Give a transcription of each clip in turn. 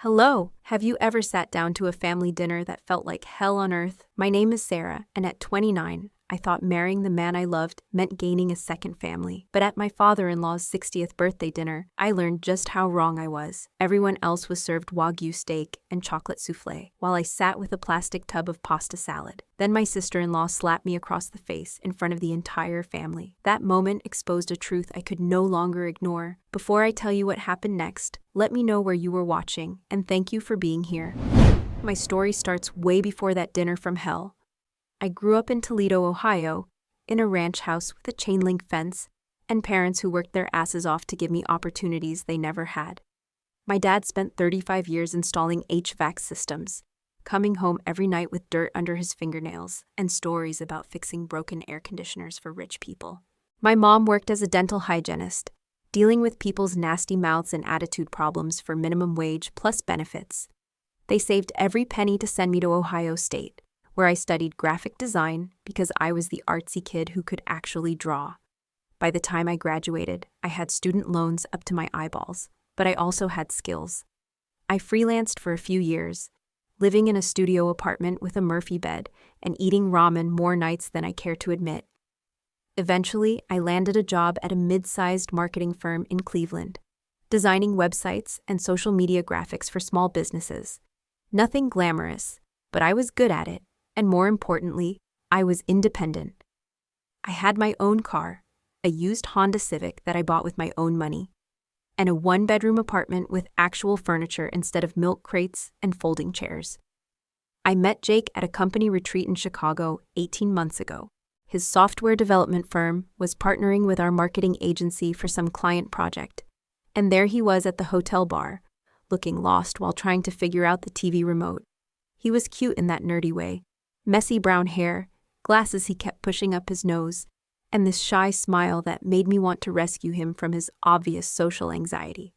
Hello, have you ever sat down to a family dinner that felt like hell on earth? My name is Sarah, and at 29, I thought marrying the man I loved meant gaining a second family. But at my father-in-law's 60th birthday dinner, I learned just how wrong I was. Everyone else was served Wagyu steak and chocolate souffle, while I sat with a plastic tub of pasta salad. Then my sister-in-law slapped me across the face in front of the entire family. That moment exposed a truth I could no longer ignore. Before I tell you what happened next, let me know where you were watching, and thank you for being here. My story starts way before that dinner from hell. I grew up in Toledo, Ohio, in a ranch house with a chain-link fence and parents who worked their asses off to give me opportunities they never had. My dad spent 35 years installing HVAC systems, coming home every night with dirt under his fingernails and stories about fixing broken air conditioners for rich people. My mom worked as a dental hygienist, dealing with people's nasty mouths and attitude problems for minimum wage plus benefits. They saved every penny to send me to Ohio State, where I studied graphic design because I was the artsy kid who could actually draw. By the time I graduated, I had student loans up to my eyeballs, but I also had skills. I freelanced for a few years, living in a studio apartment with a Murphy bed and eating ramen more nights than I care to admit. Eventually, I landed a job at a mid-sized marketing firm in Cleveland, designing websites and social media graphics for small businesses. Nothing glamorous, but I was good at it. And more importantly, I was independent. I had my own car, a used Honda Civic that I bought with my own money, and a one-bedroom apartment with actual furniture instead of milk crates and folding chairs. I met Jake at a company retreat in Chicago 18 months ago. His software development firm was partnering with our marketing agency for some client project, and there he was at the hotel bar, looking lost while trying to figure out the TV remote. He was cute in that nerdy way. Messy brown hair, glasses he kept pushing up his nose, and this shy smile that made me want to rescue him from his obvious social anxiety.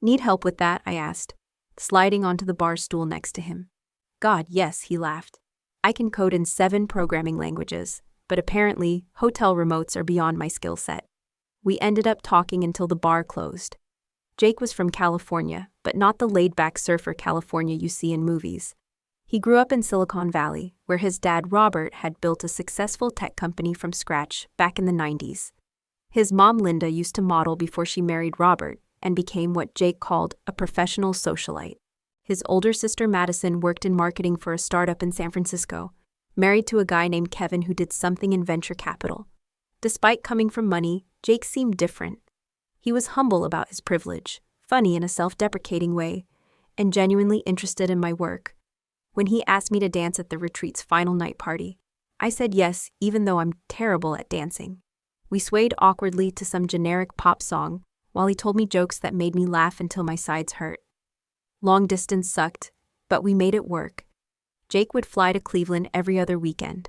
"Need help with that?" I asked, sliding onto the bar stool next to him. "God, yes," he laughed. "I can code in 7 programming languages, but apparently hotel remotes are beyond my skill set." We ended up talking until the bar closed. Jake was from California, but not the laid-back surfer California you see in movies. He grew up in Silicon Valley, where his dad Robert had built a successful tech company from scratch back in the 90s. His mom Linda used to model before she married Robert and became what Jake called a professional socialite. His older sister Madison worked in marketing for a startup in San Francisco, married to a guy named Kevin who did something in venture capital. Despite coming from money, Jake seemed different. He was humble about his privilege, funny in a self-deprecating way, and genuinely interested in my work. When he asked me to dance at the retreat's final night party, I said yes, even though I'm terrible at dancing. We swayed awkwardly to some generic pop song, while he told me jokes that made me laugh until my sides hurt. Long distance sucked, but we made it work. Jake would fly to Cleveland every other weekend,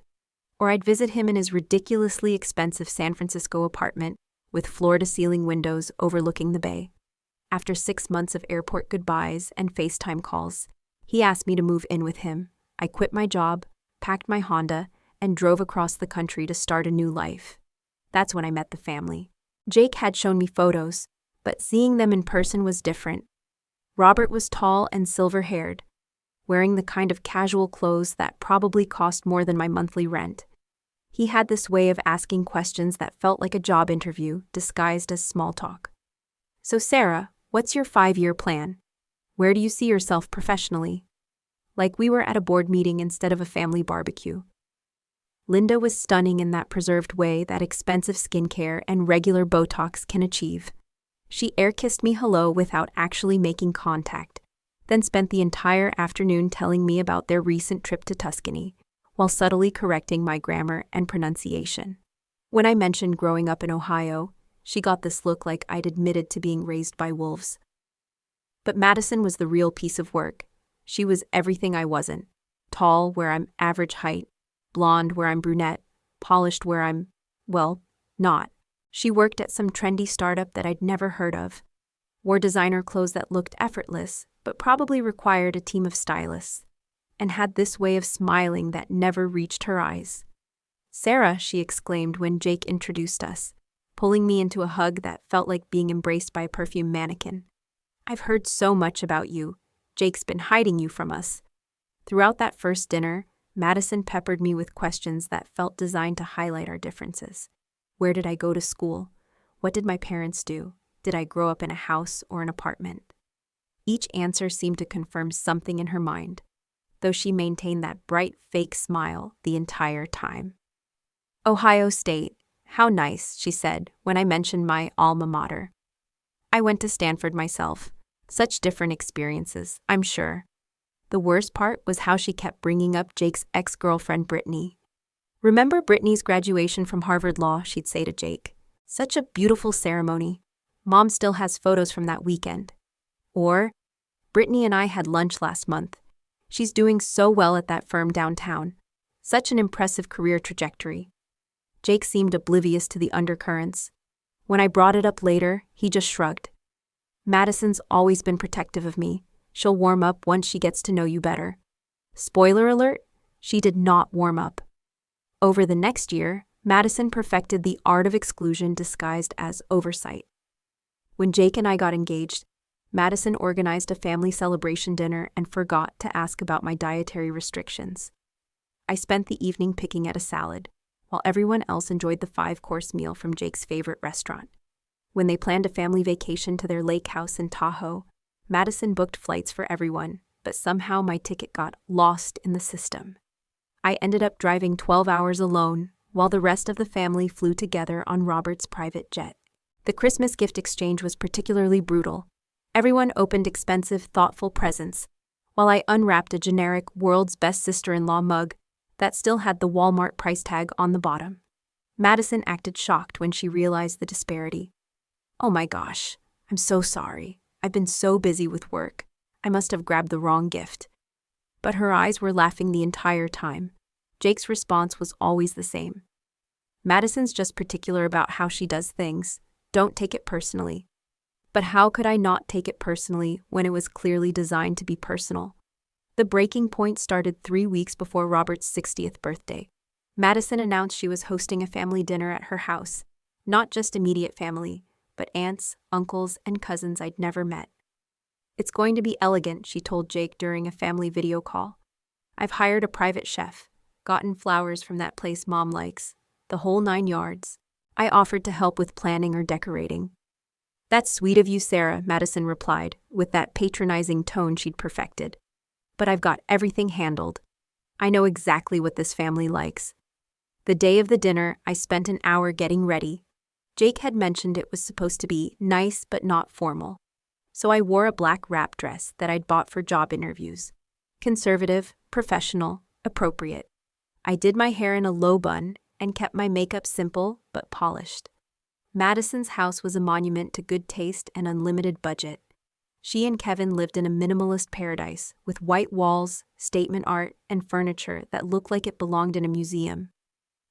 or I'd visit him in his ridiculously expensive San Francisco apartment with floor-to-ceiling windows overlooking the bay. After 6 months of airport goodbyes and FaceTime calls, he asked me to move in with him. I quit my job, packed my Honda, and drove across the country to start a new life. That's when I met the family. Jake had shown me photos, but seeing them in person was different. Robert was tall and silver-haired, wearing the kind of casual clothes that probably cost more than my monthly rent. He had this way of asking questions that felt like a job interview disguised as small talk. "So Sarah, what's your 5-year plan? Where do you see yourself professionally?" Like we were at a board meeting instead of a family barbecue. Linda was stunning in that preserved way that expensive skincare and regular Botox can achieve. She air-kissed me hello without actually making contact, then spent the entire afternoon telling me about their recent trip to Tuscany, while subtly correcting my grammar and pronunciation. When I mentioned growing up in Ohio, she got this look like I'd admitted to being raised by wolves. But Madison was the real piece of work. She was everything I wasn't. Tall where I'm average height, blonde where I'm brunette, polished where I'm, well, not. She worked at some trendy startup that I'd never heard of, wore designer clothes that looked effortless, but probably required a team of stylists, and had this way of smiling that never reached her eyes. "Sarah," she exclaimed when Jake introduced us, pulling me into a hug that felt like being embraced by a perfume mannequin. "I've heard so much about you. Jake's been hiding you from us." Throughout that first dinner, Madison peppered me with questions that felt designed to highlight our differences. Where did I go to school? What did my parents do? Did I grow up in a house or an apartment? Each answer seemed to confirm something in her mind, though she maintained that bright, fake smile the entire time. "Ohio State. How nice," she said when I mentioned my alma mater. "I went to Stanford myself. Such different experiences, I'm sure." The worst part was how she kept bringing up Jake's ex-girlfriend Brittany. "Remember Brittany's graduation from Harvard Law?" she'd say to Jake. "Such a beautiful ceremony. Mom still has photos from that weekend." Or, "Brittany and I had lunch last month. She's doing so well at that firm downtown. Such an impressive career trajectory." Jake seemed oblivious to the undercurrents. When I brought it up later, he just shrugged. "Madison's always been protective of me. She'll warm up once she gets to know you better." Spoiler alert, she did not warm up. Over the next year, Madison perfected the art of exclusion disguised as oversight. When Jake and I got engaged, Madison organized a family celebration dinner and forgot to ask about my dietary restrictions. I spent the evening picking at a salad, while everyone else enjoyed the 5-course meal from Jake's favorite restaurant. When they planned a family vacation to their lake house in Tahoe, Madison booked flights for everyone, but somehow my ticket got lost in the system. I ended up driving 12 hours alone, while the rest of the family flew together on Robert's private jet. The Christmas gift exchange was particularly brutal. Everyone opened expensive, thoughtful presents, while I unwrapped a generic world's best sister-in-law mug that still had the Walmart price tag on the bottom. Madison acted shocked when she realized the disparity. "Oh my gosh, I'm so sorry. I've been so busy with work. I must have grabbed the wrong gift." But her eyes were laughing the entire time. Jake's response was always the same. "Madison's just particular about how she does things. Don't take it personally." But how could I not take it personally when it was clearly designed to be personal? The breaking point started 3 weeks before Robert's 60th birthday. Madison announced she was hosting a family dinner at her house, not just immediate family, but aunts, uncles, and cousins I'd never met. "It's going to be elegant," she told Jake during a family video call. "I've hired a private chef, gotten flowers from that place Mom likes, the whole 9 yards. I offered to help with planning or decorating." "That's sweet of you, Sarah," Madison replied, with that patronizing tone she'd perfected. "But I've got everything handled. I know exactly what this family likes." The day of the dinner, I spent an hour getting ready. Jake had mentioned it was supposed to be nice but not formal. So I wore a black wrap dress that I'd bought for job interviews. Conservative, professional, appropriate. I did my hair in a low bun and kept my makeup simple but polished. Madison's house was a monument to good taste and unlimited budget. She and Kevin lived in a minimalist paradise with white walls, statement art, and furniture that looked like it belonged in a museum.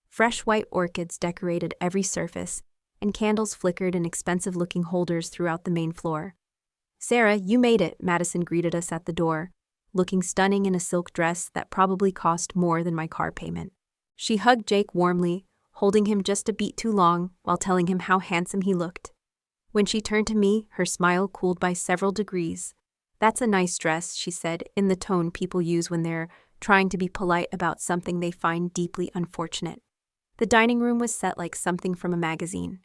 Fresh white orchids decorated every surface, and candles flickered in expensive-looking holders throughout the main floor. "Sarah, you made it," Madison greeted us at the door, looking stunning in a silk dress that probably cost more than my car payment. She hugged Jake warmly, holding him just a beat too long while telling him how handsome he looked. When she turned to me, her smile cooled by several degrees. "That's a nice dress," she said, in the tone people use when they're trying to be polite about something they find deeply unfortunate. The dining room was set like something from a magazine.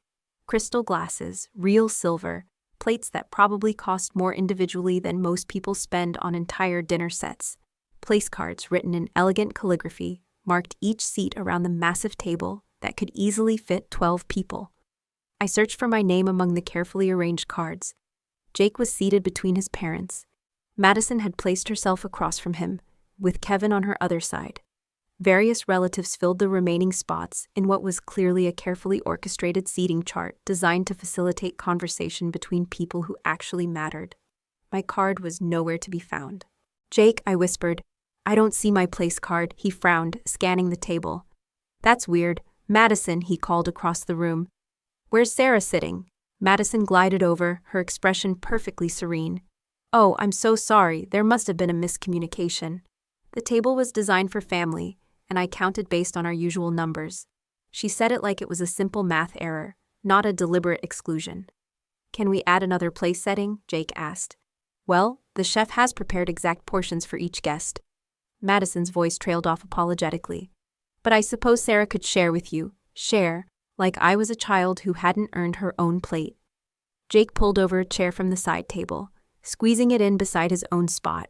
Crystal glasses, real silver, plates that probably cost more individually than most people spend on entire dinner sets. Place cards written in elegant calligraphy marked each seat around the massive table that could easily fit 12 people. I searched for my name among the carefully arranged cards. Jake was seated between his parents. Madison had placed herself across from him, with Kevin on her other side. Various relatives filled the remaining spots in what was clearly a carefully orchestrated seating chart designed to facilitate conversation between people who actually mattered. My card was nowhere to be found. "Jake," I whispered. "I don't see my place card," he frowned, scanning the table. "That's weird. Madison," he called across the room. "Where's Sarah sitting?" Madison glided over, her expression perfectly serene. "Oh, I'm so sorry, there must have been a miscommunication. The table was designed for family, and I counted based on our usual numbers." She said it like it was a simple math error, not a deliberate exclusion. "Can we add another place setting?" Jake asked. Well, the chef has prepared exact portions for each guest. Madison's voice trailed off apologetically. But I suppose Sarah could share with you. Share, like I was a child who hadn't earned her own plate. Jake pulled over a chair from the side table, squeezing it in beside his own spot.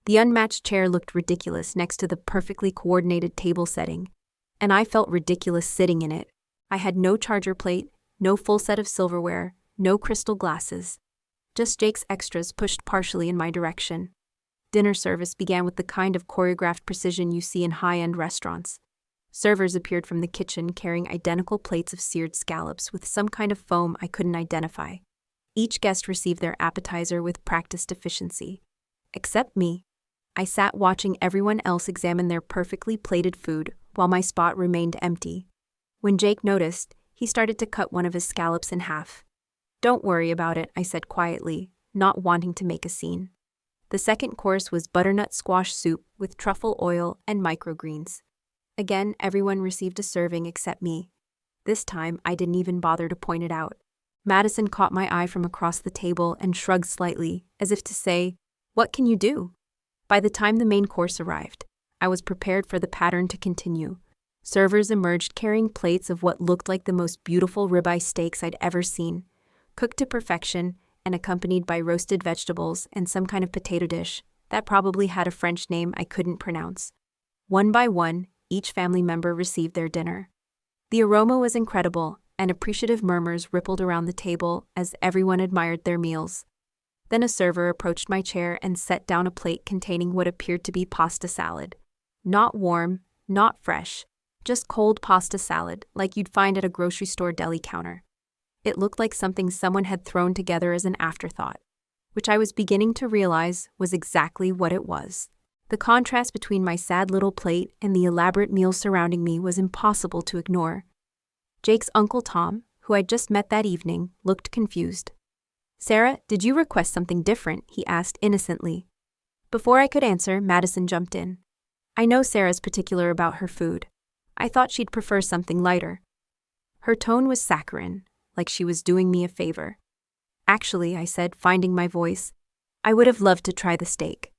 The unmatched chair looked ridiculous next to the perfectly coordinated table setting, and I felt ridiculous sitting in it. I had no charger plate, no full set of silverware, no crystal glasses. Just Jake's extras pushed partially in my direction. Dinner service began with the kind of choreographed precision you see in high-end restaurants. Servers appeared from the kitchen carrying identical plates of seared scallops with some kind of foam I couldn't identify. Each guest received their appetizer with practiced efficiency. Except me. I sat watching everyone else examine their perfectly plated food while my spot remained empty. When Jake noticed, he started to cut one of his scallops in half. "Don't worry about it," I said quietly, not wanting to make a scene. The second course was butternut squash soup with truffle oil and microgreens. Again, everyone received a serving except me. This time, I didn't even bother to point it out. Madison caught my eye from across the table and shrugged slightly, as if to say, "What can you do?" By the time the main course arrived, I was prepared for the pattern to continue. Servers emerged carrying plates of what looked like the most beautiful ribeye steaks I'd ever seen, cooked to perfection and accompanied by roasted vegetables and some kind of potato dish that probably had a French name I couldn't pronounce. One by one, each family member received their dinner. The aroma was incredible, and appreciative murmurs rippled around the table as everyone admired their meals. Then a server approached my chair and set down a plate containing what appeared to be pasta salad. Not warm, not fresh, just cold pasta salad like you'd find at a grocery store deli counter. It looked like something someone had thrown together as an afterthought, which I was beginning to realize was exactly what it was. The contrast between my sad little plate and the elaborate meal surrounding me was impossible to ignore. Jake's Uncle Tom, who I'd just met that evening, looked confused. "Sarah, did you request something different?" he asked innocently. Before I could answer, Madison jumped in. "I know Sarah's particular about her food. I thought she'd prefer something lighter." Her tone was saccharine, like she was doing me a favor. "Actually," I said, finding my voice, "I would have loved to try the steak."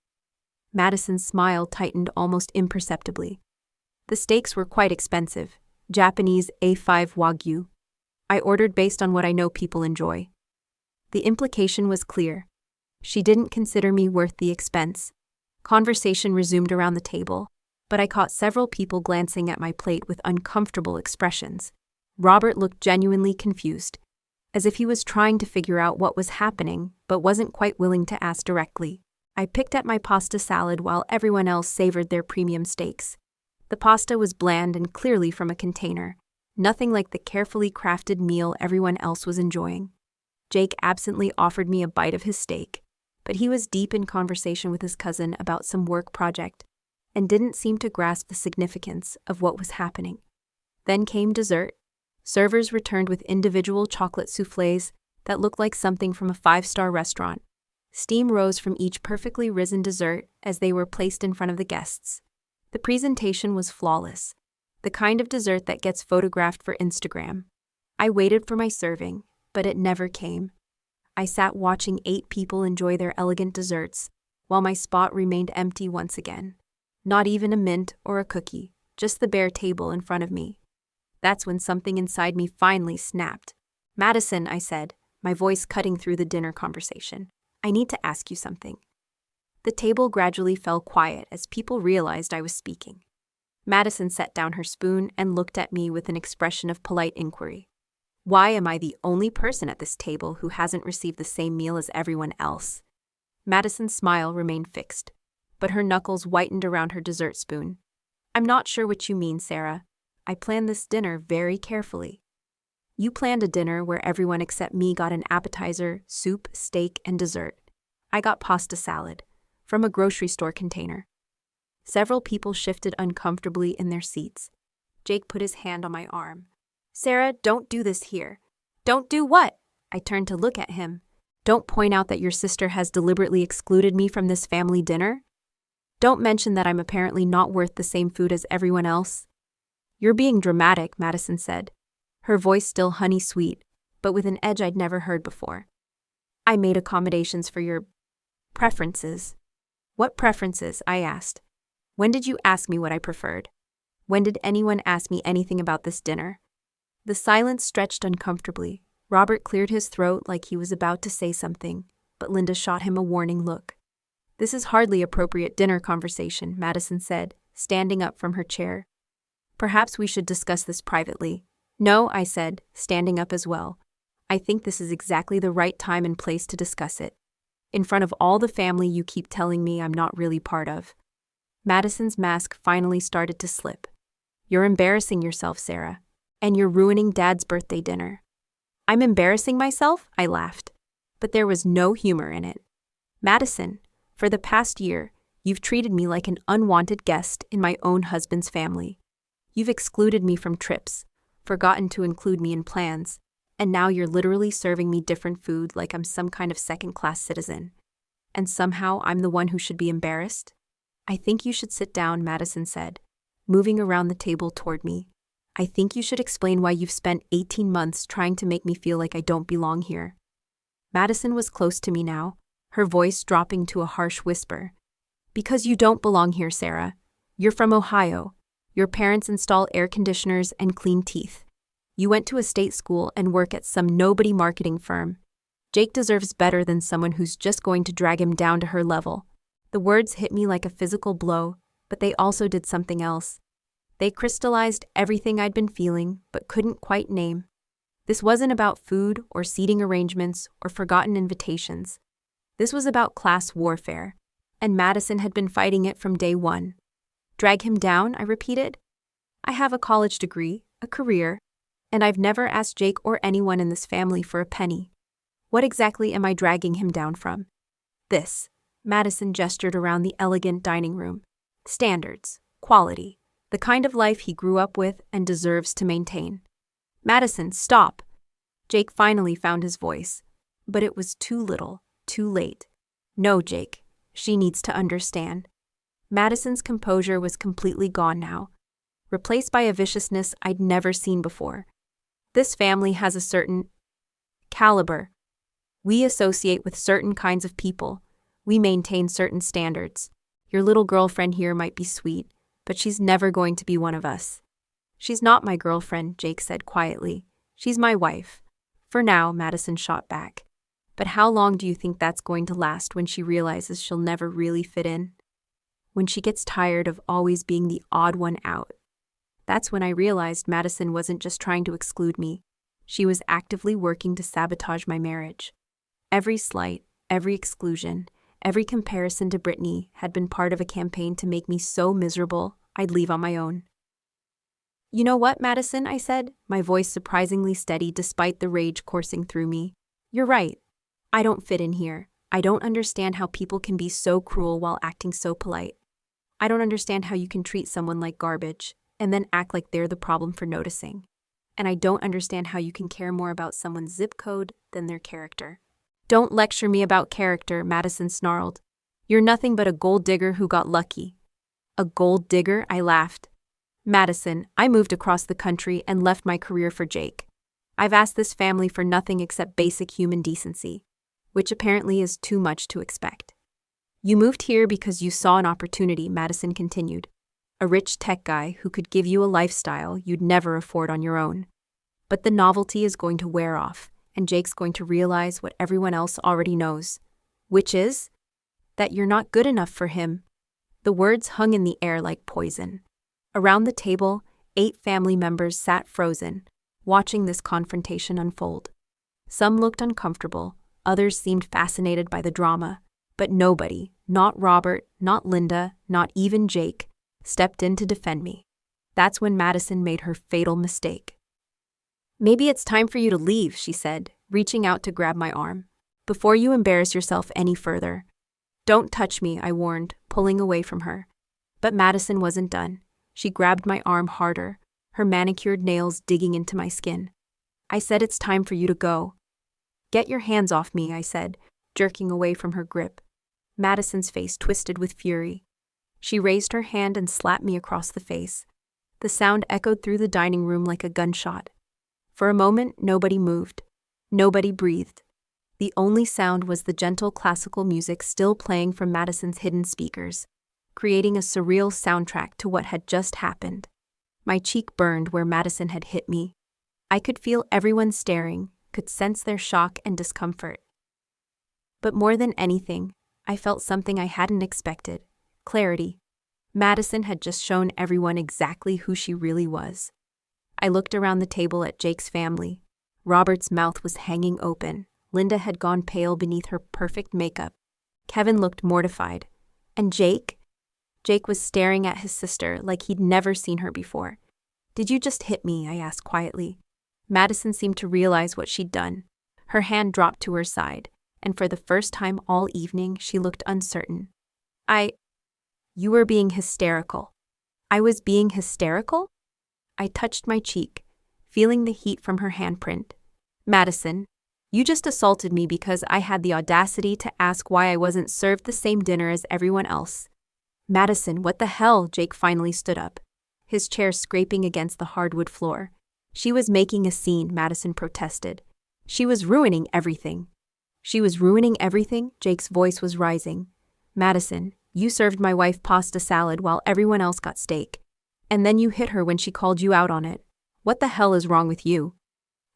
Madison's smile tightened almost imperceptibly. The steaks were quite expensive, Japanese A5 Wagyu. I ordered based on what I know people enjoy. The implication was clear. She didn't consider me worth the expense. Conversation resumed around the table, but I caught several people glancing at my plate with uncomfortable expressions. Robert looked genuinely confused, as if he was trying to figure out what was happening but wasn't quite willing to ask directly. I picked at my pasta salad while everyone else savored their premium steaks. The pasta was bland and clearly from a container, nothing like the carefully crafted meal everyone else was enjoying. Jake absently offered me a bite of his steak, but he was deep in conversation with his cousin about some work project and didn't seem to grasp the significance of what was happening. Then came dessert. Servers returned with individual chocolate soufflés that looked like something from a five-star restaurant. Steam rose from each perfectly risen dessert as they were placed in front of the guests. The presentation was flawless, the kind of dessert that gets photographed for Instagram. I waited for my serving, but it never came. I sat watching 8 people enjoy their elegant desserts, while my spot remained empty once again. Not even a mint or a cookie, just the bare table in front of me. That's when something inside me finally snapped. "Madison," I said, my voice cutting through the dinner conversation, "I need to ask you something." The table gradually fell quiet as people realized I was speaking. Madison set down her spoon and looked at me with an expression of polite inquiry. Why am I the only person at this table who hasn't received the same meal as everyone else? Madison's smile remained fixed, but her knuckles whitened around her dessert spoon. "I'm not sure what you mean, Sarah. I planned this dinner very carefully." "You planned a dinner where everyone except me got an appetizer, soup, steak, and dessert. I got pasta salad, from a grocery store container." Several people shifted uncomfortably in their seats. Jake put his hand on my arm. "Sarah, don't do this here." "Don't do what?" I turned to look at him. "Don't point out that your sister has deliberately excluded me from this family dinner? Don't mention that I'm apparently not worth the same food as everyone else." "You're being dramatic," Madison said, her voice still honey-sweet, but with an edge I'd never heard before. "I made accommodations for your Preferences. What preferences? I asked. When did you ask me what I preferred? When did anyone ask me anything about this dinner? The silence stretched uncomfortably. Robert cleared his throat like he was about to say something, but Linda shot him a warning look. This is hardly appropriate dinner conversation, Madison said, standing up from her chair. Perhaps we should discuss this privately. No, I said, standing up as well. I think this is exactly the right time and place to discuss it. In front of all the family you keep telling me I'm not really part of. Madison's mask finally started to slip. You're embarrassing yourself, Sarah. And you're ruining Dad's birthday dinner. I'm embarrassing myself? I laughed. But there was no humor in it. Madison, for the past year, you've treated me like an unwanted guest in my own husband's family. You've excluded me from trips, forgotten to include me in plans, and now you're literally serving me different food like I'm some kind of second-class citizen. And somehow I'm the one who should be embarrassed? I think you should sit down, Madison said, moving around the table toward me. I think you should explain why you've spent 18 months trying to make me feel like I don't belong here. Madison was close to me now, her voice dropping to a harsh whisper. Because you don't belong here, Sarah. You're from Ohio. Your parents install air conditioners and clean teeth. You went to a state school and work at some nobody marketing firm. Jake deserves better than someone who's just going to drag him down to her level. The words hit me like a physical blow, but they also did something else. They crystallized everything I'd been feeling, but couldn't quite name. This wasn't about food or seating arrangements or forgotten invitations. This was about class warfare, and Madison had been fighting it from day one. Drag him down, I repeated. I have a college degree, a career, and I've never asked Jake or anyone in this family for a penny. What exactly am I dragging him down from? This. Madison gestured around the elegant dining room. Standards, quality, the kind of life he grew up with and deserves to maintain. Madison, stop! Jake finally found his voice, but it was too little, too late. No, Jake, she needs to understand. Madison's composure was completely gone now, replaced by a viciousness I'd never seen before. This family has a certain caliber. We associate with certain kinds of people. We maintain certain standards. Your little girlfriend here might be sweet, but she's never going to be one of us. She's not my girlfriend, Jake said quietly. She's my wife. For now, Madison shot back. But how long do you think that's going to last when she realizes she'll never really fit in? When she gets tired of always being the odd one out. That's when I realized Madison wasn't just trying to exclude me. She was actively working to sabotage my marriage. Every slight, every exclusion, every comparison to Brittany had been part of a campaign to make me so miserable I'd leave on my own. You know what, Madison, I said, my voice surprisingly steady despite the rage coursing through me. You're right. I don't fit in here. I don't understand how people can be so cruel while acting so polite. I don't understand how you can treat someone like garbage and then act like they're the problem for noticing. And I don't understand how you can care more about someone's zip code than their character. Don't lecture me about character, Madison snarled. You're nothing but a gold digger who got lucky. A gold digger? I laughed. Madison, I moved across the country and left my career for Jake. I've asked this family for nothing except basic human decency, which apparently is too much to expect. You moved here because you saw an opportunity, Madison continued. A rich tech guy who could give you a lifestyle you'd never afford on your own. But the novelty is going to wear off, and Jake's going to realize what everyone else already knows, which is that you're not good enough for him. The words hung in the air like poison. Around the table, 8 family members sat frozen, watching this confrontation unfold. Some looked uncomfortable, others seemed fascinated by the drama, but nobody, not Robert, not Linda, not even Jake, stepped in to defend me. That's when Madison made her fatal mistake. Maybe it's time for you to leave, she said, reaching out to grab my arm, before you embarrass yourself any further. Don't touch me, I warned, pulling away from her. But Madison wasn't done. She grabbed my arm harder, her manicured nails digging into my skin. I said it's time for you to go. Get your hands off me, I said, jerking away from her grip. Madison's face twisted with fury. She raised her hand and slapped me across the face. The sound echoed through the dining room like a gunshot. For a moment, nobody moved. Nobody breathed. The only sound was the gentle classical music still playing from Madison's hidden speakers, creating a surreal soundtrack to what had just happened. My cheek burned where Madison had hit me. I could feel everyone staring, could sense their shock and discomfort. But more than anything, I felt something I hadn't expected: clarity. Madison had just shown everyone exactly who she really was. I looked around the table at Jake's family. Robert's mouth was hanging open. Linda had gone pale beneath her perfect makeup. Kevin looked mortified. And Jake? Jake was staring at his sister like he'd never seen her before. "Did you just hit me?" I asked quietly. Madison seemed to realize what she'd done. Her hand dropped to her side, and for the first time all evening she looked uncertain. You were being hysterical." "I was being hysterical?" I touched my cheek, feeling the heat from her handprint. "Madison, you just assaulted me because I had the audacity to ask why I wasn't served the same dinner as everyone else." "Madison, what the hell?" Jake finally stood up, his chair scraping against the hardwood floor. "She was making a scene," Madison protested. "She was ruining everything." "She was ruining everything?" Jake's voice was rising. "Madison, you served my wife pasta salad while everyone else got steak. And then you hit her when she called you out on it. What the hell is wrong with you?"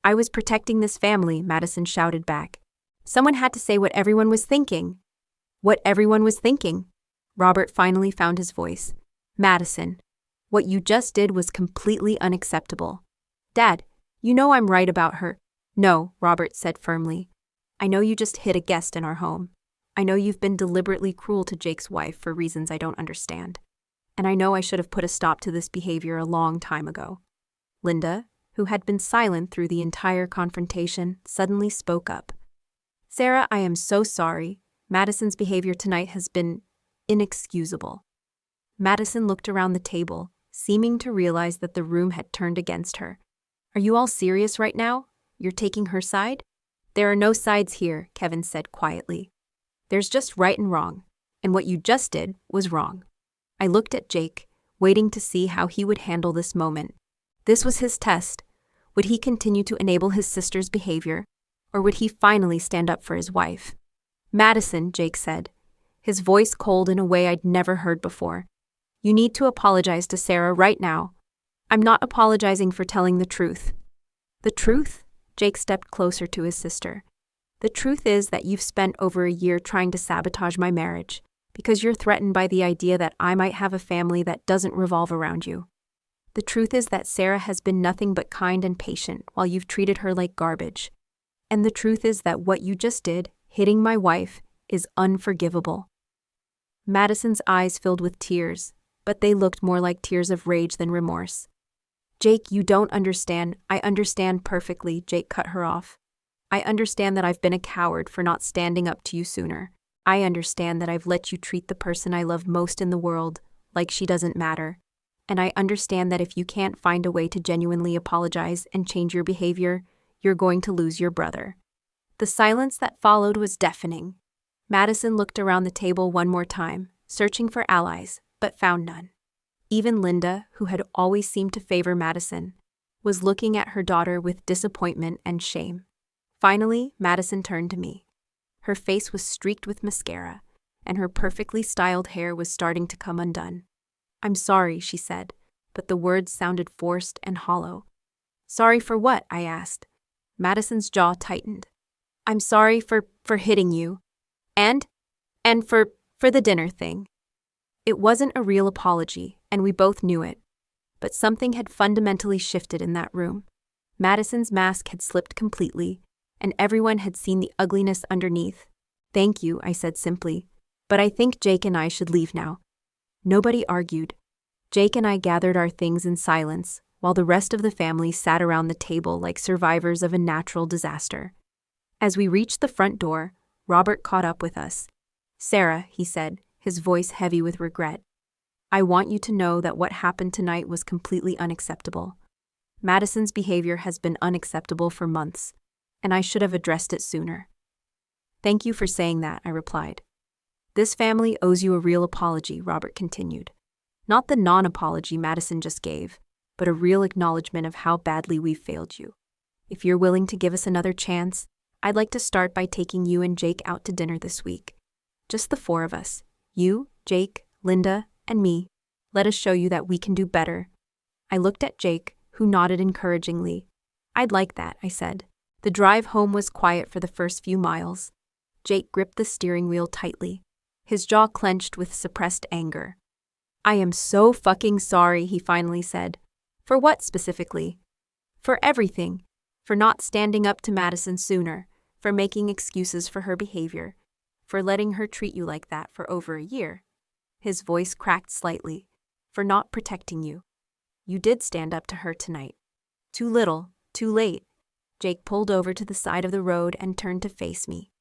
"I was protecting this family," Madison shouted back. "Someone had to say what everyone was thinking." "What everyone was thinking?" Robert finally found his voice. "Madison, what you just did was completely unacceptable." "Dad, you know I'm right about her." "No," Robert said firmly. "I know you just hit a guest in our home. I know you've been deliberately cruel to Jake's wife for reasons I don't understand. And I know I should have put a stop to this behavior a long time ago." Linda, who had been silent through the entire confrontation, suddenly spoke up. "Sarah, I am so sorry. Madison's behavior tonight has been inexcusable." Madison looked around the table, seeming to realize that the room had turned against her. "Are you all serious right now? You're taking her side?" "There are no sides here," Kevin said quietly. "There's just right and wrong, and what you just did was wrong." I looked at Jake, waiting to see how he would handle this moment. This was his test. Would he continue to enable his sister's behavior, or would he finally stand up for his wife? "Madison," Jake said, his voice cold in a way I'd never heard before. "You need to apologize to Sarah right now." "I'm not apologizing for telling the truth." "The truth?" Jake stepped closer to his sister. "The truth is that you've spent over a year trying to sabotage my marriage, because you're threatened by the idea that I might have a family that doesn't revolve around you. The truth is that Sarah has been nothing but kind and patient while you've treated her like garbage. And the truth is that what you just did, hitting my wife, is unforgivable." Madison's eyes filled with tears, but they looked more like tears of rage than remorse. "Jake, you don't understand." "I understand perfectly," Jake cut her off. "I understand that I've been a coward for not standing up to you sooner. I understand that I've let you treat the person I love most in the world like she doesn't matter. And I understand that if you can't find a way to genuinely apologize and change your behavior, you're going to lose your brother." The silence that followed was deafening. Madison looked around the table one more time, searching for allies, but found none. Even Linda, who had always seemed to favor Madison, was looking at her daughter with disappointment and shame. Finally, Madison turned to me. Her face was streaked with mascara, and her perfectly styled hair was starting to come undone. "I'm sorry," she said, but the words sounded forced and hollow. "Sorry for what?" I asked. Madison's jaw tightened. "I'm sorry for hitting you. And for the dinner thing." It wasn't a real apology, and we both knew it. But something had fundamentally shifted in that room. Madison's mask had slipped completely, and everyone had seen the ugliness underneath. "Thank you," I said simply, "but I think Jake and I should leave now." Nobody argued. Jake and I gathered our things in silence, while the rest of the family sat around the table like survivors of a natural disaster. As we reached the front door, Robert caught up with us. "Sarah," he said, his voice heavy with regret, "I want you to know that what happened tonight was completely unacceptable. Madison's behavior has been unacceptable for months, and I should have addressed it sooner." "Thank you for saying that," I replied. "This family owes you a real apology," Robert continued. "Not the non-apology Madison just gave, but a real acknowledgement of how badly we've failed you. If you're willing to give us another chance, I'd like to start by taking you and Jake out to dinner this week. Just the four of us. You, Jake, Linda, and me. Let us show you that we can do better." I looked at Jake, who nodded encouragingly. "I'd like that," I said. The drive home was quiet for the first few miles. Jake gripped the steering wheel tightly, his jaw clenched with suppressed anger. "I am so fucking sorry," he finally said. "For what specifically?" "For everything. For not standing up to Madison sooner, for making excuses for her behavior, for letting her treat you like that for over a year." His voice cracked slightly. "For not protecting you. You did stand up to her tonight. Too little, too late." Jake pulled over to the side of the road and turned to face me.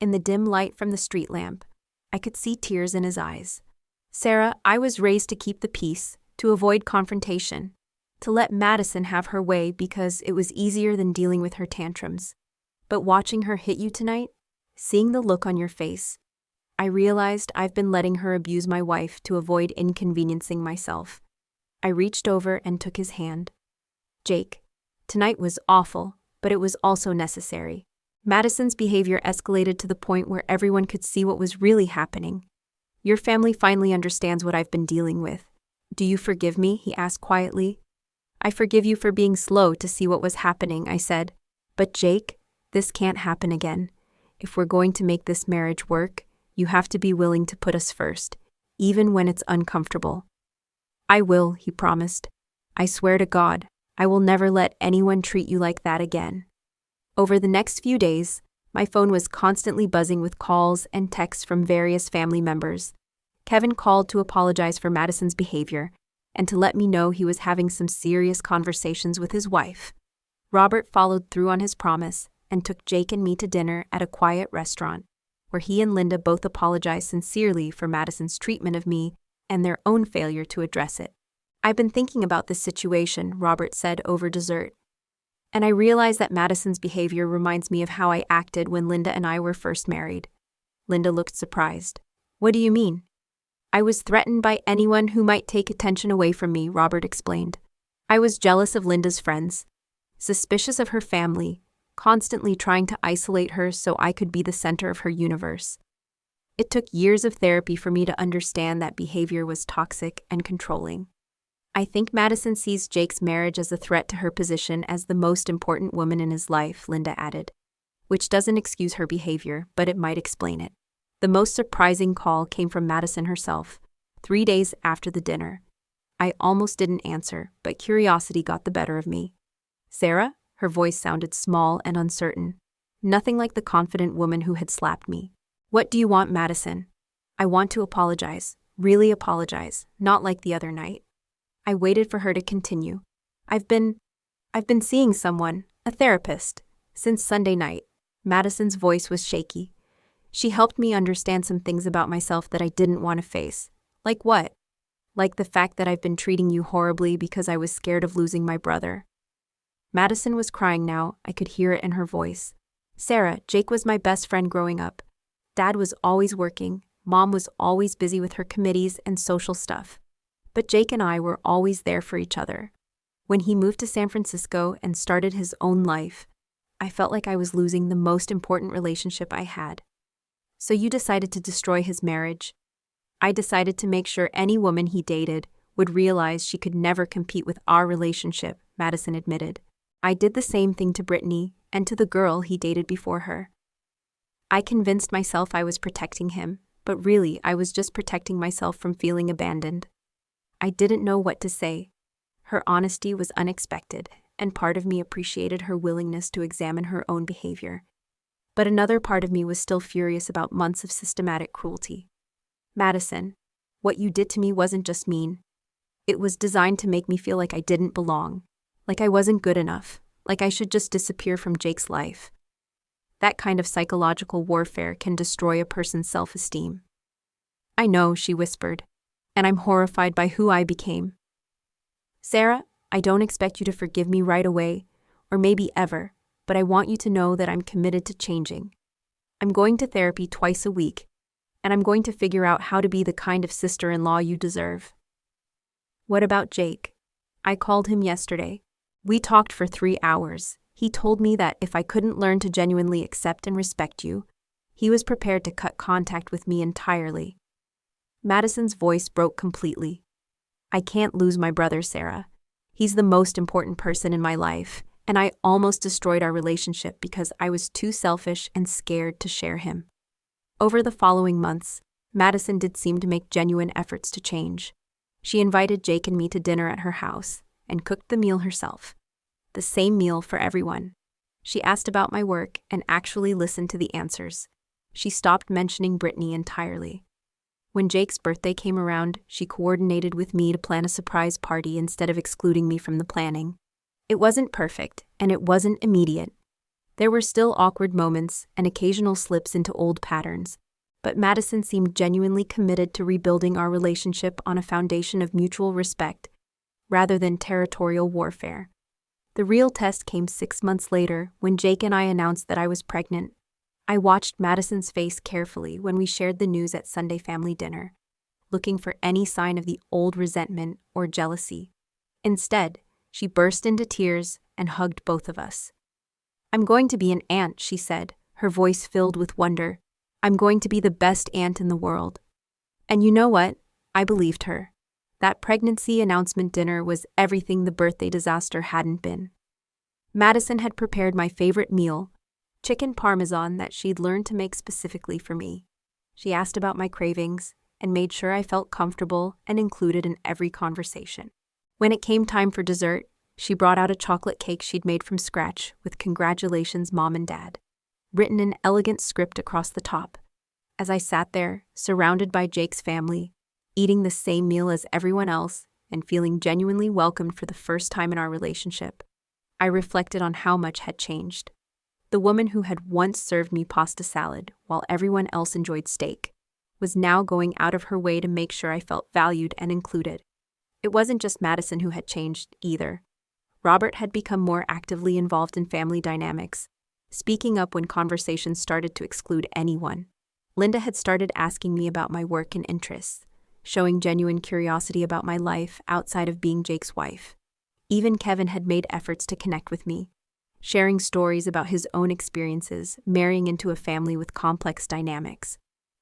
In the dim light from the street lamp, I could see tears in his eyes. "Sarah, I was raised to keep the peace, to avoid confrontation, to let Madison have her way because it was easier than dealing with her tantrums. But watching her hit you tonight, seeing the look on your face, I realized I've been letting her abuse my wife to avoid inconveniencing myself." I reached over and took his hand. "Jake, tonight was awful, but it was also necessary. Madison's behavior escalated to the point where everyone could see what was really happening. Your family finally understands what I've been dealing with. Do you forgive me?" he asked quietly. "I forgive you for being slow to see what was happening," I said. "But Jake, this can't happen again. If we're going to make this marriage work, you have to be willing to put us first, even when it's uncomfortable." "I will," he promised. "I swear to God, I will never let anyone treat you like that again." Over the next few days, my phone was constantly buzzing with calls and texts from various family members. Kevin called to apologize for Madison's behavior and to let me know he was having some serious conversations with his wife. Robert followed through on his promise and took Jake and me to dinner at a quiet restaurant, where he and Linda both apologized sincerely for Madison's treatment of me and their own failure to address it. "I've been thinking about this situation," Robert said over dessert. "And I realize that Madison's behavior reminds me of how I acted when Linda and I were first married." Linda looked surprised. "What do you mean?" "I was threatened by anyone who might take attention away from me," Robert explained. "I was jealous of Linda's friends, suspicious of her family, constantly trying to isolate her so I could be the center of her universe. It took years of therapy for me to understand that behavior was toxic and controlling." "I think Madison sees Jake's marriage as a threat to her position as the most important woman in his life," Linda added, "which doesn't excuse her behavior, but it might explain it." The most surprising call came from Madison herself, 3 days after the dinner. I almost didn't answer, but curiosity got the better of me. "Sarah?" Her voice sounded small and uncertain, nothing like the confident woman who had slapped me. "What do you want, Madison?" "I want to apologize, really apologize, not like the other night." I waited for her to continue. I've been seeing someone, a therapist, since Sunday night." Madison's voice was shaky. "She helped me understand some things about myself that I didn't want to face." "Like what?" "Like the fact that I've been treating you horribly because I was scared of losing my brother." Madison was crying now. I could hear it in her voice. "Sarah, Jake was my best friend growing up. Dad was always working. Mom was always busy with her committees and social stuff. But Jake and I were always there for each other. When he moved to San Francisco and started his own life, I felt like I was losing the most important relationship I had. So you decided to destroy his marriage." "I decided to make sure any woman he dated would realize she could never compete with our relationship," Madison admitted. "I did the same thing to Brittany and to the girl he dated before her. I convinced myself I was protecting him, but really I was just protecting myself from feeling abandoned." I didn't know what to say. Her honesty was unexpected, and part of me appreciated her willingness to examine her own behavior. But another part of me was still furious about months of systematic cruelty. "Madison, what you did to me wasn't just mean. It was designed to make me feel like I didn't belong, like I wasn't good enough, like I should just disappear from Jake's life. That kind of psychological warfare can destroy a person's self-esteem." "I know," she whispered, "and I'm horrified by who I became. Sarah, I don't expect you to forgive me right away, or maybe ever, but I want you to know that I'm committed to changing. I'm going to therapy twice a week, and I'm going to figure out how to be the kind of sister-in-law you deserve." "What about Jake?" "I called him yesterday. We talked for 3 hours. He told me that if I couldn't learn to genuinely accept and respect you, he was prepared to cut contact with me entirely. Madison's voice broke completely. I can't lose my brother, Sarah. He's the most important person in my life, and I almost destroyed our relationship because I was too selfish and scared to share him. Over the following months, Madison did seem to make genuine efforts to change. She invited Jake and me to dinner at her house and cooked the meal herself. The same meal for everyone. She asked about my work and actually listened to the answers. She stopped mentioning Brittany entirely. When Jake's birthday came around, she coordinated with me to plan a surprise party instead of excluding me from the planning. It wasn't perfect, and it wasn't immediate. There were still awkward moments and occasional slips into old patterns, but Madison seemed genuinely committed to rebuilding our relationship on a foundation of mutual respect, rather than territorial warfare. The real test came 6 months later when Jake and I announced that I was pregnant. I watched Madison's face carefully when we shared the news at Sunday family dinner, looking for any sign of the old resentment or jealousy. Instead, she burst into tears and hugged both of us. "I'm going to be an aunt," she said, her voice filled with wonder. "I'm going to be the best aunt in the world." And you know what? I believed her. That pregnancy announcement dinner was everything the birthday disaster hadn't been. Madison had prepared my favorite meal, chicken parmesan that she'd learned to make specifically for me. She asked about my cravings and made sure I felt comfortable and included in every conversation. When it came time for dessert, she brought out a chocolate cake she'd made from scratch with "Congratulations, Mom and Dad," written in elegant script across the top. As I sat there, surrounded by Jake's family, eating the same meal as everyone else and feeling genuinely welcomed for the first time in our relationship, I reflected on how much had changed. The woman who had once served me pasta salad while everyone else enjoyed steak was now going out of her way to make sure I felt valued and included. It wasn't just Madison who had changed, either. Robert had become more actively involved in family dynamics, speaking up when conversations started to exclude anyone. Linda had started asking me about my work and interests, showing genuine curiosity about my life outside of being Jake's wife. Even Kevin had made efforts to connect with me, sharing stories about his own experiences marrying into a family with complex dynamics.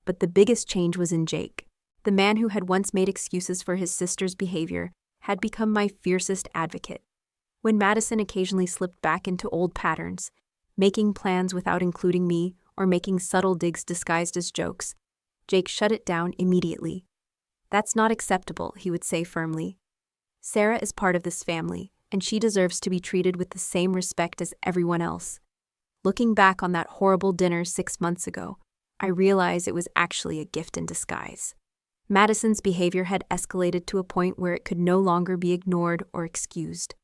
But the biggest change was in Jake. The man who had once made excuses for his sister's behavior had become my fiercest advocate. When Madison occasionally slipped back into old patterns, making plans without including me or making subtle digs disguised as jokes, Jake shut it down immediately. "That's not acceptable," he would say firmly. "Sarah is part of this family, and she deserves to be treated with the same respect as everyone else." Looking back on that horrible dinner 6 months ago, I realize it was actually a gift in disguise. Madison's behavior had escalated to a point where it could no longer be ignored or excused.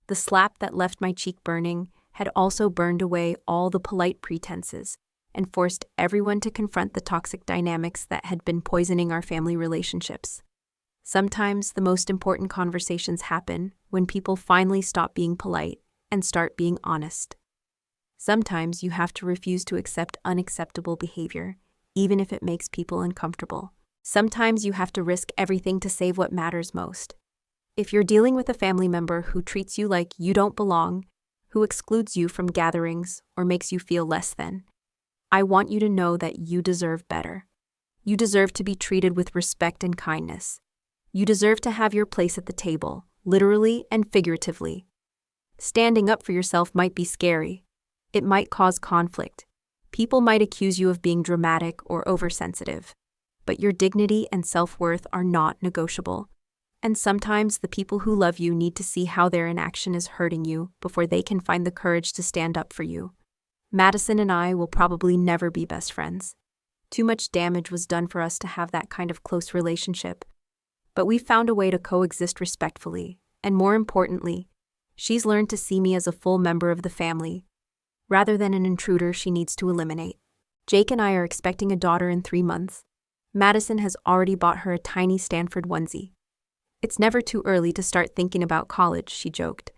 The slap that left my cheek burning had also burned away all the polite pretenses and forced everyone to confront the toxic dynamics that had been poisoning our family relationships. Sometimes the most important conversations happen when people finally stop being polite and start being honest. Sometimes you have to refuse to accept unacceptable behavior, even if it makes people uncomfortable. Sometimes you have to risk everything to save what matters most. If you're dealing with a family member who treats you like you don't belong, who excludes you from gatherings or makes you feel less than, I want you to know that you deserve better. You deserve to be treated with respect and kindness. You deserve to have your place at the table, literally and figuratively. Standing up for yourself might be scary. It might cause conflict. People might accuse you of being dramatic or oversensitive. But your dignity and self-worth are not negotiable. And sometimes the people who love you need to see how their inaction is hurting you before they can find the courage to stand up for you. Madison and I will probably never be best friends. Too much damage was done for us to have that kind of close relationship. But we found a way to coexist respectfully, and more importantly, she's learned to see me as a full member of the family, rather than an intruder she needs to eliminate. Jake and I are expecting a daughter in 3 months. Madison has already bought her a tiny Stanford onesie. "It's never too early to start thinking about college," she joked.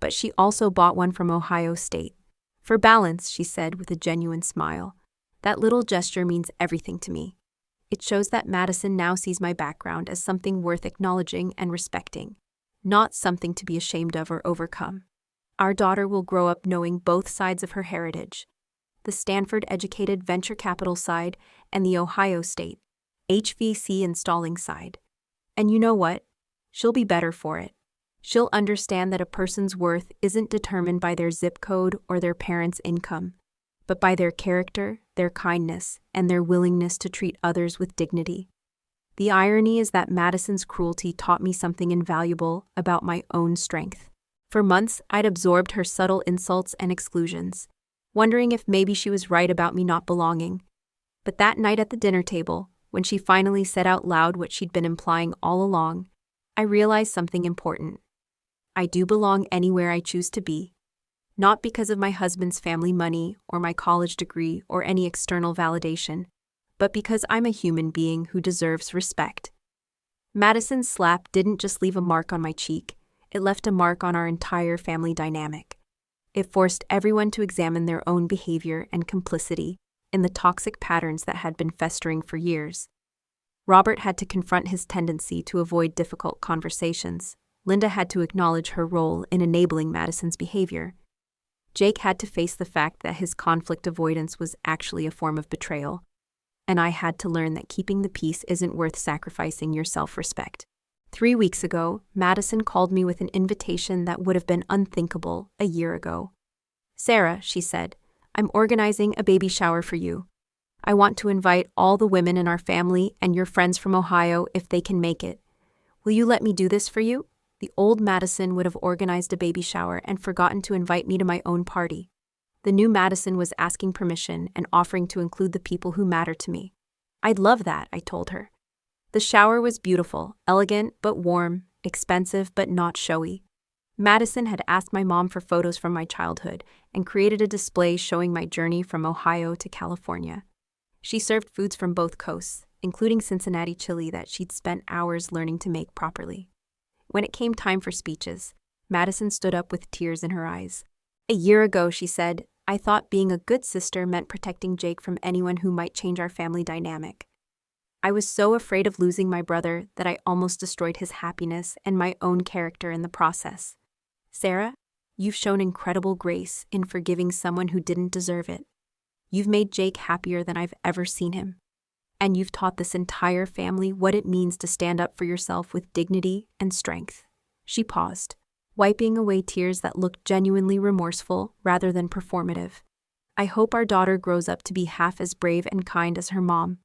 But she also bought one from Ohio State. "For balance," she said with a genuine smile. "That little gesture means everything to me. It shows that Madison now sees my background as something worth acknowledging and respecting, not something to be ashamed of or overcome." Our daughter will grow up knowing both sides of her heritage, the Stanford-educated venture capital side and the Ohio State, HVC installing side. And you know what? She'll be better for it. She'll understand that a person's worth isn't determined by their zip code or their parents' income, but by their character, their kindness, and their willingness to treat others with dignity. The irony is that Madison's cruelty taught me something invaluable about my own strength. For months, I'd absorbed her subtle insults and exclusions, wondering if maybe she was right about me not belonging. But that night at the dinner table, when she finally said out loud what she'd been implying all along, I realized something important. I do belong anywhere I choose to be. Not because of my husband's family money or my college degree or any external validation, but because I'm a human being who deserves respect. Madison's slap didn't just leave a mark on my cheek, it left a mark on our entire family dynamic. It forced everyone to examine their own behavior and complicity in the toxic patterns that had been festering for years. Robert had to confront his tendency to avoid difficult conversations. Linda had to acknowledge her role in enabling Madison's behavior. Jake had to face the fact that his conflict avoidance was actually a form of betrayal. And I had to learn that keeping the peace isn't worth sacrificing your self-respect. 3 weeks ago, Madison called me with an invitation that would have been unthinkable a year ago. "Sarah," she said, "I'm organizing a baby shower for you. I want to invite all the women in our family and your friends from Ohio if they can make it. Will you let me do this for you?" The old Madison would have organized a baby shower and forgotten to invite me to my own party. The new Madison was asking permission and offering to include the people who matter to me. "I'd love that," I told her. The shower was beautiful, elegant but warm, expensive but not showy. Madison had asked my mom for photos from my childhood and created a display showing my journey from Ohio to California. She served foods from both coasts, including Cincinnati chili that she'd spent hours learning to make properly. When it came time for speeches, Madison stood up with tears in her eyes. "A year ago," she said, "I thought being a good sister meant protecting Jake from anyone who might change our family dynamic. I was so afraid of losing my brother that I almost destroyed his happiness and my own character in the process. Sarah, you've shown incredible grace in forgiving someone who didn't deserve it. You've made Jake happier than I've ever seen him. And you've taught this entire family what it means to stand up for yourself with dignity and strength." She paused, wiping away tears that looked genuinely remorseful rather than performative. "I hope our daughter grows up to be half as brave and kind as her mom."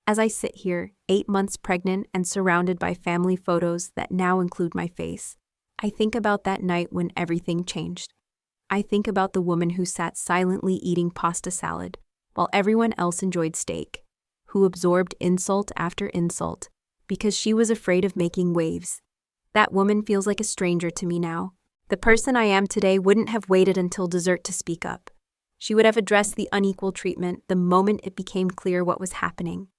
As I sit here, 8 months pregnant and surrounded by family photos that now include my face, I think about that night when everything changed. I think about the woman who sat silently eating pasta salad while everyone else enjoyed steak, who absorbed insult after insult because she was afraid of making waves. That woman feels like a stranger to me now. The person I am today wouldn't have waited until dessert to speak up. She would have addressed the unequal treatment the moment it became clear what was happening.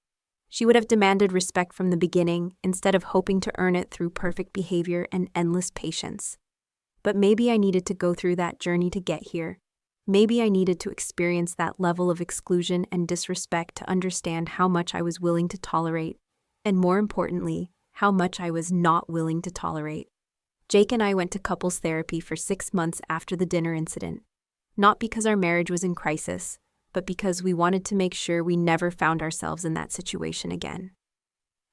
She would have demanded respect from the beginning instead of hoping to earn it through perfect behavior and endless patience. But maybe I needed to go through that journey to get here. Maybe I needed to experience that level of exclusion and disrespect to understand how much I was willing to tolerate, and more importantly, how much I was not willing to tolerate. Jake and I went to couples therapy for 6 months after the dinner incident, not because our marriage was in crisis, but because we wanted to make sure we never found ourselves in that situation again.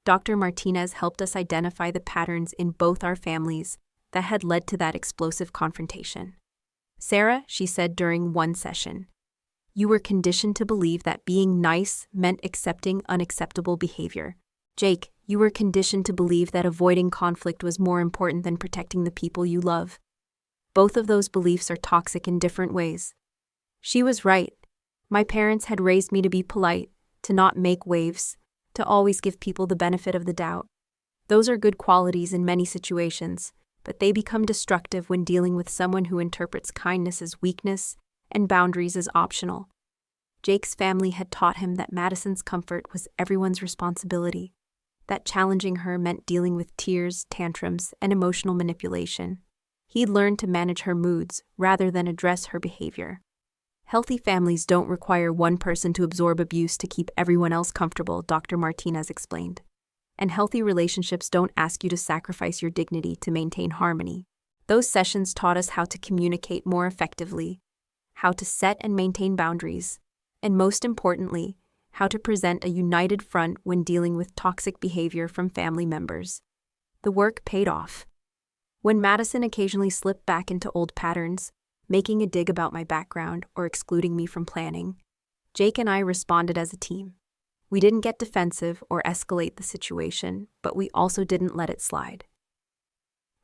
Dr. Martinez helped us identify the patterns in both our families that had led to that explosive confrontation. "Sarah," she said during one session, "you were conditioned to believe that being nice meant accepting unacceptable behavior. Jake, you were conditioned to believe that avoiding conflict was more important than protecting the people you love. Both of those beliefs are toxic in different ways." She was right. My parents had raised me to be polite, to not make waves, to always give people the benefit of the doubt. Those are good qualities in many situations, but they become destructive when dealing with someone who interprets kindness as weakness and boundaries as optional. Jake's family had taught him that Madison's comfort was everyone's responsibility, that challenging her meant dealing with tears, tantrums, and emotional manipulation. He'd learned to manage her moods rather than address her behavior. Healthy families don't require one person to absorb abuse to keep everyone else comfortable, Dr. Martinez explained. And healthy relationships don't ask you to sacrifice your dignity to maintain harmony. Those sessions taught us how to communicate more effectively, how to set and maintain boundaries, and most importantly, how to present a united front when dealing with toxic behavior from family members. The work paid off. When Madison occasionally slipped back into old patterns, making a dig about my background or excluding me from planning, Jake and I responded as a team. We didn't get defensive or escalate the situation, but we also didn't let it slide.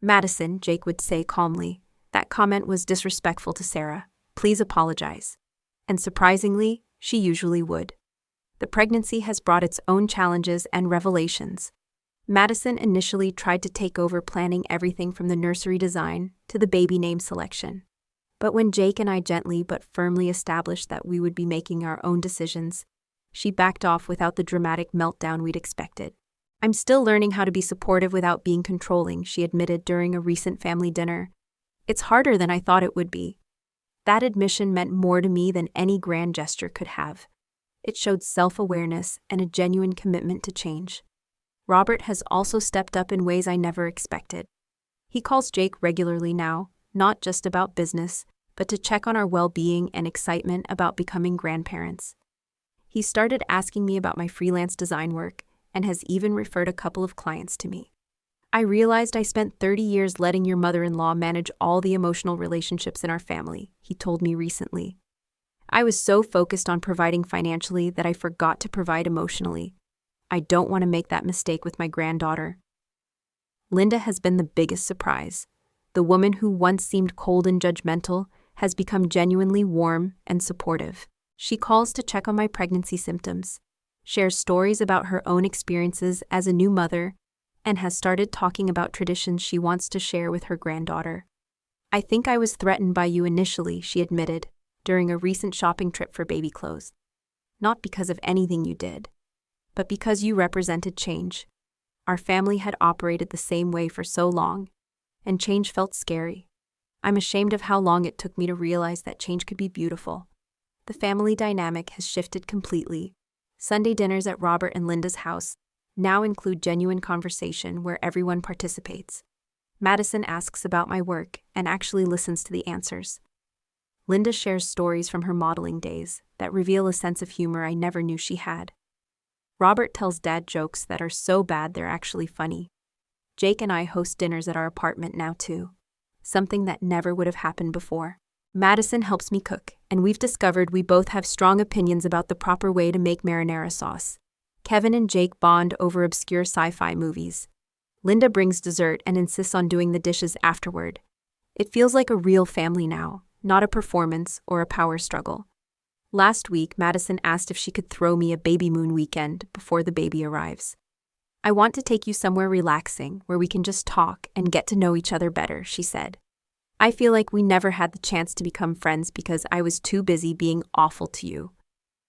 "Madison," Jake would say calmly, "that comment was disrespectful to Sarah. Please apologize." And surprisingly, she usually would. The pregnancy has brought its own challenges and revelations. Madison initially tried to take over planning everything from the nursery design to the baby name selection. But when Jake and I gently but firmly established that we would be making our own decisions, she backed off without the dramatic meltdown we'd expected. "I'm still learning how to be supportive without being controlling," she admitted during a recent family dinner. "It's harder than I thought it would be." That admission meant more to me than any grand gesture could have. It showed self-awareness and a genuine commitment to change. Robert has also stepped up in ways I never expected. He calls Jake regularly now, not just about business, but to check on our well-being and excitement about becoming grandparents. He started asking me about my freelance design work and has even referred a couple of clients to me. "I realized I spent 30 years letting your mother-in-law manage all the emotional relationships in our family," he told me recently. "I was so focused on providing financially that I forgot to provide emotionally. I don't want to make that mistake with my granddaughter." Linda has been the biggest surprise. The woman who once seemed cold and judgmental has become genuinely warm and supportive. She calls to check on my pregnancy symptoms, shares stories about her own experiences as a new mother, and has started talking about traditions she wants to share with her granddaughter. "I think I was threatened by you initially," she admitted, during a recent shopping trip for baby clothes. "Not because of anything you did, but because you represented change. Our family had operated the same way for so long, and change felt scary. I'm ashamed of how long it took me to realize that change could be beautiful." The family dynamic has shifted completely. Sunday dinners at Robert and Linda's house now include genuine conversation where everyone participates. Madison asks about my work and actually listens to the answers. Linda shares stories from her modeling days that reveal a sense of humor I never knew she had. Robert tells dad jokes that are so bad they're actually funny. Jake and I host dinners at our apartment now too, something that never would have happened before. Madison helps me cook, and we've discovered we both have strong opinions about the proper way to make marinara sauce. Kevin and Jake bond over obscure sci-fi movies. Linda brings dessert and insists on doing the dishes afterward. It feels like a real family now, not a performance or a power struggle. Last week, Madison asked if she could throw me a baby moon weekend before the baby arrives. "I want to take you somewhere relaxing where we can just talk and get to know each other better," she said. "I feel like we never had the chance to become friends because I was too busy being awful to you.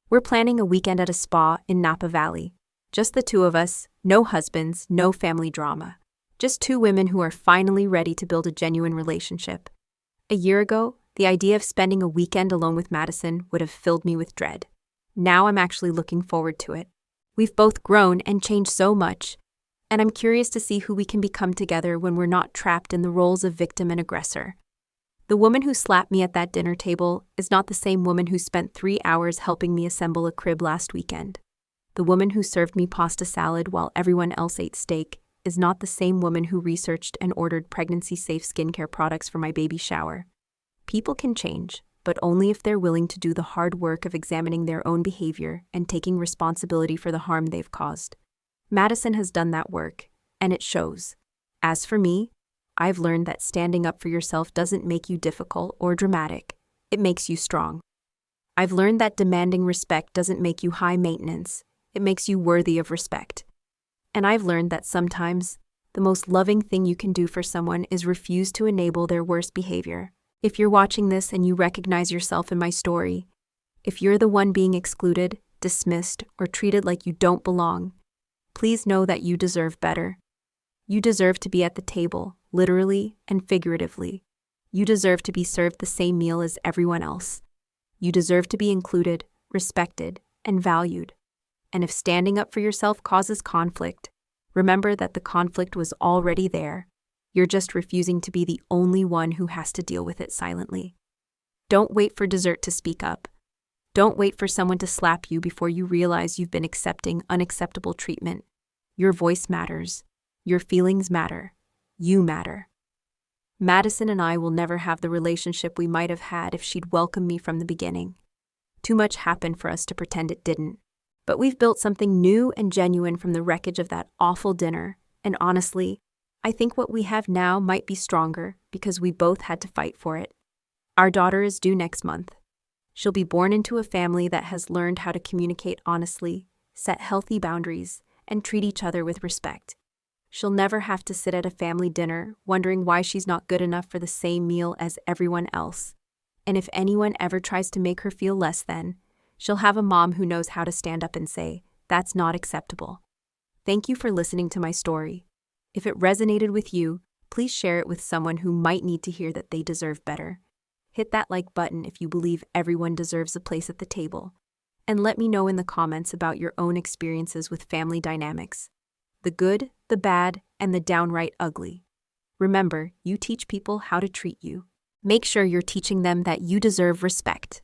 We're planning a weekend at a spa in Napa Valley. Just the two of us, no husbands, no family drama. Just two women who are finally ready to build a genuine relationship." A year ago, the idea of spending a weekend alone with Madison would have filled me with dread. Now I'm actually looking forward to it. We've both grown and changed so much, and I'm curious to see who we can become together when we're not trapped in the roles of victim and aggressor. The woman who slapped me at that dinner table is not the same woman who spent 3 hours helping me assemble a crib last weekend. The woman who served me pasta salad while everyone else ate steak is not the same woman who researched and ordered pregnancy-safe skincare products for my baby shower. People can change, but only if they're willing to do the hard work of examining their own behavior and taking responsibility for the harm they've caused. Madison has done that work, and it shows. As for me, I've learned that standing up for yourself doesn't make you difficult or dramatic. It makes you strong. I've learned that demanding respect doesn't make you high maintenance. It makes you worthy of respect. And I've learned that sometimes, the most loving thing you can do for someone is refuse to enable their worst behavior. If you're watching this and you recognize yourself in my story, if you're the one being excluded, dismissed, or treated like you don't belong, please know that you deserve better. You deserve to be at the table, literally and figuratively. You deserve to be served the same meal as everyone else. You deserve to be included, respected, and valued. And if standing up for yourself causes conflict, remember that the conflict was already there. You're just refusing to be the only one who has to deal with it silently. Don't wait for dessert to speak up. Don't wait for someone to slap you before you realize you've been accepting unacceptable treatment. Your voice matters. Your feelings matter. You matter. Madison and I will never have the relationship we might have had if she'd welcomed me from the beginning. Too much happened for us to pretend it didn't. But we've built something new and genuine from the wreckage of that awful dinner, and honestly, I think what we have now might be stronger because we both had to fight for it. Our daughter is due next month. She'll be born into a family that has learned how to communicate honestly, set healthy boundaries, and treat each other with respect. She'll never have to sit at a family dinner wondering why she's not good enough for the same meal as everyone else. And if anyone ever tries to make her feel less than, she'll have a mom who knows how to stand up and say, "That's not acceptable." Thank you for listening to my story. If it resonated with you, please share it with someone who might need to hear that they deserve better. Hit that like button if you believe everyone deserves a place at the table. And let me know in the comments about your own experiences with family dynamics. The good, the bad, and the downright ugly. Remember, you teach people how to treat you. Make sure you're teaching them that you deserve respect.